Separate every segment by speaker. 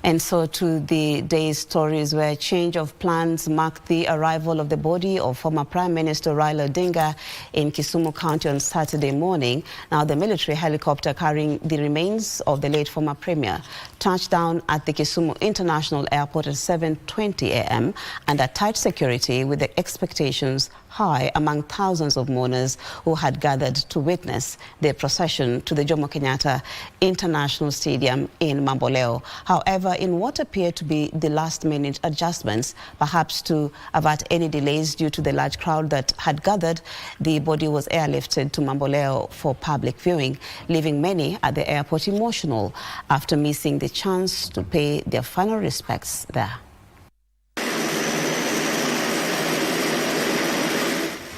Speaker 1: And so to the day's stories, where change of plans marked the arrival of the body of former Prime Minister Raila Odinga in Kisumu County on Saturday morning. Now, the military helicopter carrying the remains of the late former Premier touched down at the Kisumu International Airport at 7:20 a.m. under tight security, with the expectations high among thousands of mourners who had gathered to witness the procession to the Jomo Kenyatta International Stadium in Mamboleo. However, in what appeared to be the last-minute adjustments, perhaps to avert any delays due to the large crowd that had gathered, the body was airlifted to Mamboleo for public viewing, leaving many at the airport emotional after missing the chance to pay their final respects there.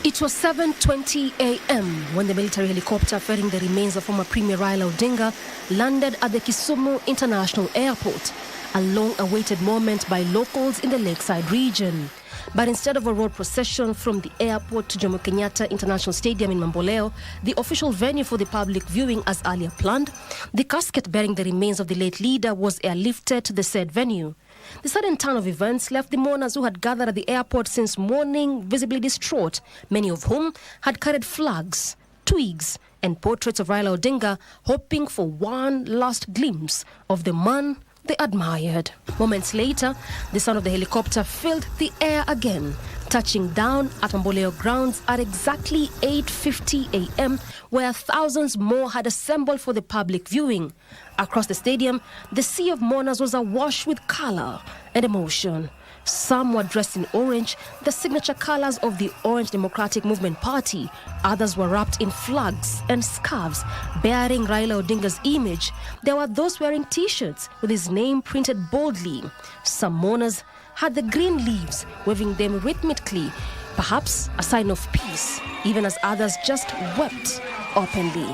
Speaker 2: It was 7:20 a.m. when the military helicopter ferrying the remains of former Premier Raila Odinga landed at the Kisumu International Airport, a long-awaited moment by locals in the lakeside region. But instead of a road procession from the airport to Jomo Kenyatta International Stadium in Mamboleo, the official venue for the public viewing as earlier planned, the casket bearing the remains of the late leader was airlifted to the said venue. The sudden turn of events left the mourners who had gathered at the airport since morning visibly distraught, many of whom had carried flags, twigs, and portraits of Raila Odinga, hoping for one last glimpse of the man they admired. Moments later, the sound of the helicopter filled the air again, touching down at Mamboleo grounds at exactly 8:50 a.m., where thousands more had assembled for the public viewing. Across the stadium, the sea of mourners was awash with color and emotion. Some were dressed in orange, the signature colors of the Orange Democratic Movement Party. Others were wrapped in flags and scarves bearing Raila Odinga's image. There were those wearing t-shirts with his name printed boldly. Some mourners had the green leaves, waving them rhythmically, perhaps a sign of peace, even as others just wept openly.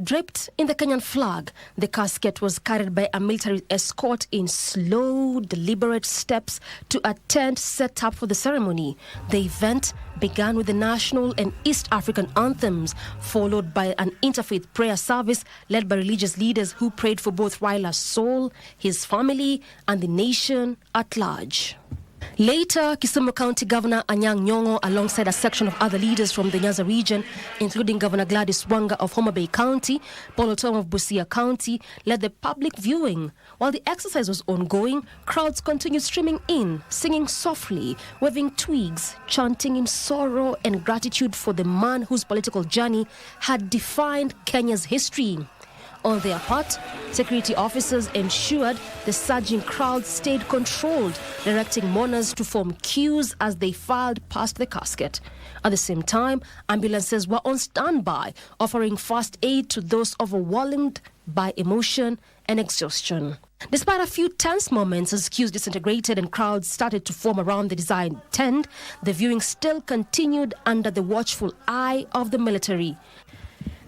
Speaker 2: Draped in the Kenyan flag, the casket was carried by a military escort in slow, deliberate steps to a tent set up for the ceremony. The event began with the national and East African anthems, followed by an interfaith prayer service led by religious leaders who prayed for both Raila's soul, his family, and the nation at large. Later, Kisumu County Governor Anyang' Nyong'o, alongside a section of other leaders from the Nyanza region, including Governor Gladys Wanga of Homa Bay County, Paul Otom of Busia County, led the public viewing. While the exercise was ongoing, crowds continued streaming in, singing softly, waving twigs, chanting in sorrow and gratitude for the man whose political journey had defined Kenya's history. On their part, security officers ensured the surging crowd stayed controlled, directing mourners to form queues as they filed past the casket. At the same time, ambulances were on standby, offering first aid to those overwhelmed by emotion and exhaustion. Despite a few tense moments as queues disintegrated and crowds started to form around the designed tent, the viewing still continued under the watchful eye of the military.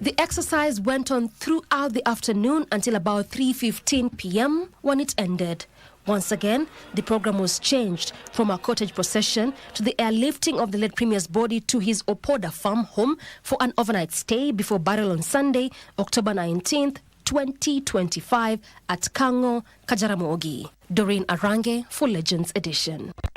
Speaker 2: The exercise went on throughout the afternoon until about 3:15 p.m. when it ended. Once again, the program was changed from a cottage procession to the airlifting of the late Premier's body to his Opoda farm home for an overnight stay before burial on Sunday, October 19th, 2025 at Kango, Kajaramogi. Doreen Arange for Legends Edition.